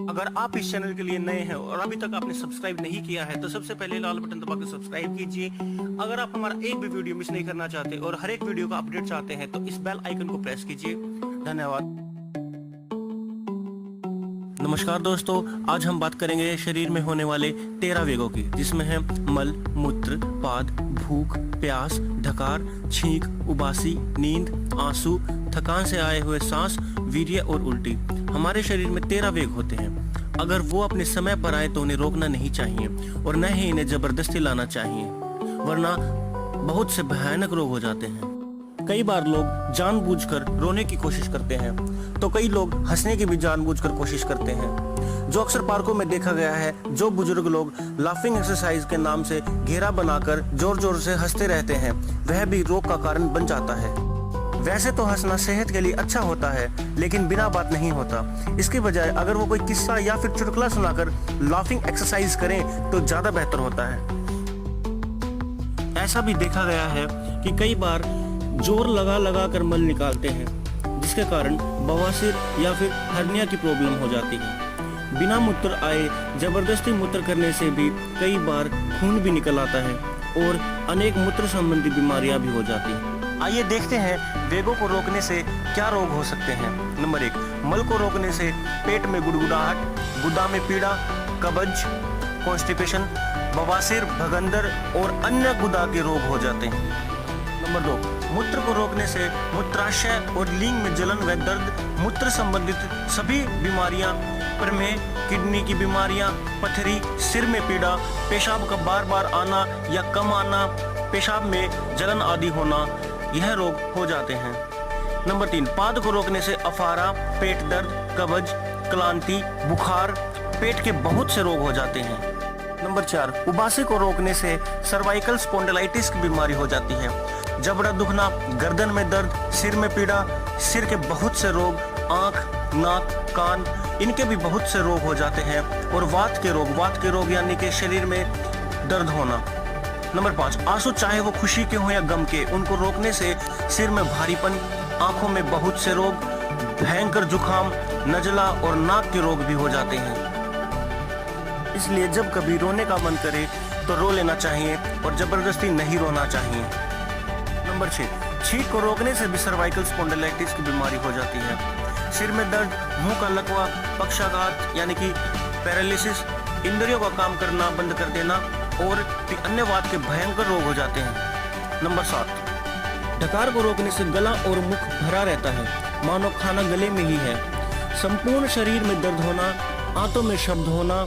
अगर आप इस चैनल के लिए नए हैं और अभी तक आपने सब्सक्राइब नहीं किया है तो सबसे पहले लाल बटन दबा के सब्सक्राइब कीजिए। अगर आप हमारा एक भी वीडियो मिस नहीं करना चाहते और हर एक वीडियो का अपडेट चाहते हैं तो इस बेल आइकन को प्रेस कीजिए। धन्यवाद। नमस्कार दोस्तों, आज हम बात करेंगे शरीर में होने वाले 13 वेगों की, जिसमें है मल, मूत्र, पाद, भूख, प्यास, ढकार, छींक, उबासी, नींद, आंसू, थकान से आए हुए सांस, वीर्य और उल्टी। हमारे शरीर में 13 वेग होते हैं। अगर वो अपने समय पर आए तो उन्हें रोकना नहीं चाहिए और न ही इन्हें जबरदस्ती लाना चाहिए, वरना बहुत से भयानक रोग हो जाते हैं। कई बार लोग जानबूझकर रोने की कोशिश करते हैं तो कई लोग हंसने की भी जानबूझकर कोशिश करते हैं। जो अक्सर पार्कों में देखा गया है, जो बुजुर्ग लोग लाफिंग एक्सरसाइज के नाम से घेरा बनाकर जोर जोर से हंसते रहते हैं, वह भी रोग का कारण बन जाता है। वैसे तो हंसना सेहत के लिए अच्छा होता है, लेकिन बिना बात नहीं होता। इसके बजाय अगर वो कोई किस्सा या फिर चुटकुला सुनाकर लाफिंग एक्सरसाइज करें तो ज्यादा बेहतर होता है। ऐसा भी देखा गया है कि कई बार जोर लगा लगा कर मल निकालते हैं, जिसके कारण बवासीर या फिर हर्निया की प्रॉब्लम हो जाती है। बिना मूत्र आए जबरदस्ती मूत्र करने से भी कई बार खून भी निकल आता है और अनेक मूत्र संबंधी बीमारियां भी हो जाती हैं। आइए देखते हैं वेगों को रोकने से क्या रोग हो सकते हैं। नंबर 1, मल को रोकने से पेट में गुड़गुड़ाहट, गुदा में पीड़ा, कब्ज, कॉन्स्टिपेशन, बवासीर, भगंदर और अन्य गुदा के रोग हो जाते हैं। नंबर 2, मूत्र को रोकने से मूत्राशय और लिंग में जलन व दर्द, मूत्र संबंधित सभी बीमारियां, प्रमेह, किडनी की बीमारियां, पथरी, सिर में पीड़ा, पेशाब का बार बार आना या कम आना, पेशाब में जलन आदि होना, यह रोग हो जाते हैं। नंबर 3, पाद को रोकने से अफारा, पेट दर्द, कब्ज, क्लांति, बुखार, पेट के बहुत से रोग हो जाते हैं। नंबर 4, उबासी को रोकने से सर्वाइकल स्पॉन्डिलाइटिस की बीमारी हो जाती है। जबड़ा दुखना, गर्दन में दर्द, सिर में पीड़ा, सिर के बहुत से रोग, आंख, नाक, कान, इनके भी बहुत से रोग हो जाते हैं। और वात के रोग यानी कि शरीर में दर्द होना। नंबर 5, आंसू चाहे वो खुशी के हो या गम के, उनको रोकने से सिर में भारीपन, आंखों में बहुत से रोग, भयंकर जुकाम, नजला और नाक के रोग भी हो जाते हैं। इसलिए जब कभी रोने का मन करे तो रो लेना चाहिए और जबरदस्ती नहीं रोना चाहिए। नंबर 6, छींक को रोकने से भी सर्वाइकल स्पॉन्डिलाइटिस की बीमारी हो जाती है। सिर में दर्द, मुंह का लकवा, पक्षाघात यानी कि पैरालिसिस, इंद्रियों का काम करना बंद कर देना और भी अन्य वात के भयंकर रोग हो जाते हैं। नंबर 7, ढकार को रोकने से गला और मुख भरा रहता है, मानो खाना गले में ही है। संपूर्ण शरीर में दर्द होना, आंतों में शब्द होना,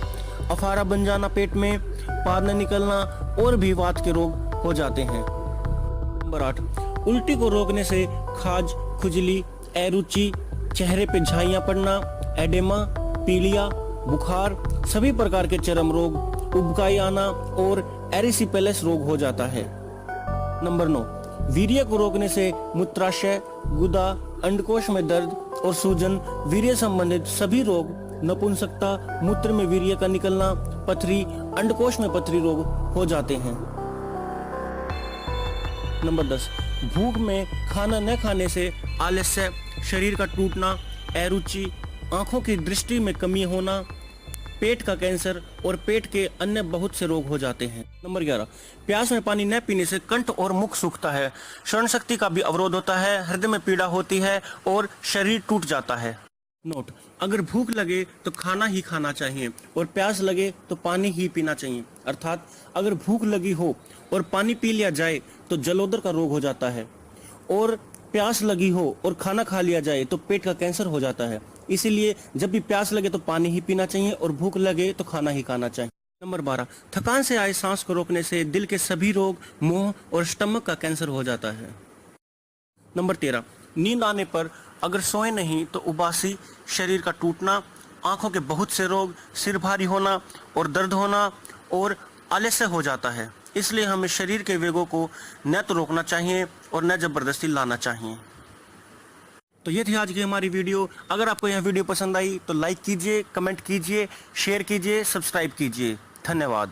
अफारा बन जाना पेट में, पाद न निकलना और भी वात के रोग हो जाते हैं। नंबर 8, उल्टी को रोकने से खाज, खुजली, अरुचि, चेहरे पे झाइयां पड़ना, एडेमा, पीलिया, बुखार, सभी प्रकार के चर्म रोग, उबकाई आना और एरिसिपेलस रोग हो जाता है। नंबर 9, वीर्य को रोकने से मूत्राशय, गुदा, अंडकोश में दर्द और सूजन, वीर्य संबंधित सभी रोग, नपुंसकता, मूत्र में वीर्य का निकलना, पथरी, अंडकोश में पथरी रोग हो जाते हैं। नंबर 10, भूख में खाना न खाने से आलस्य, शरीर का टूटना, अरुचि, आंखों की दृष्टि में कमी होना, पेट का कैंसर और पेट के अन्य बहुत से रोग हो जाते हैं। नंबर 11, प्यास में पानी न पीने से कंठ और मुख सूखता है, श्रवण शक्ति का भी अवरोध होता है, हृदय में पीड़ा होती है और शरीर टूट जाता है। नोट, अगर भूख लगे तो खाना ही खाना चाहिए और प्यास लगे तो पानी ही पीना चाहिए। अर्थात अगर भूख लगी हो और पानी पी लिया जाए तो जलोदर का रोग हो जाता है, और प्यास लगी हो और खाना खा लिया जाए तो पेट का कैंसर हो जाता है। इसीलिए जब भी प्यास लगे तो पानी ही पीना चाहिए और भूख लगे तो खाना ही खाना चाहिए। नंबर 12, थकान से आए सांस को रोकने से दिल के सभी रोग, मुंह और स्टमक का कैंसर हो जाता है। नंबर 13, नींद आने पर अगर सोए नहीं तो उबासी, शरीर का टूटना, आंखों के बहुत से रोग, सिर भारी होना और दर्द होना और आलस्य हो जाता है। इसलिए हमें शरीर के वेगों को न तो रोकना चाहिए और न जबरदस्ती लाना चाहिए। तो ये थी आज की हमारी वीडियो। अगर आपको यह वीडियो पसंद आई तो लाइक कीजिए, कमेंट कीजिए, शेयर कीजिए, सब्सक्राइब कीजिए। धन्यवाद।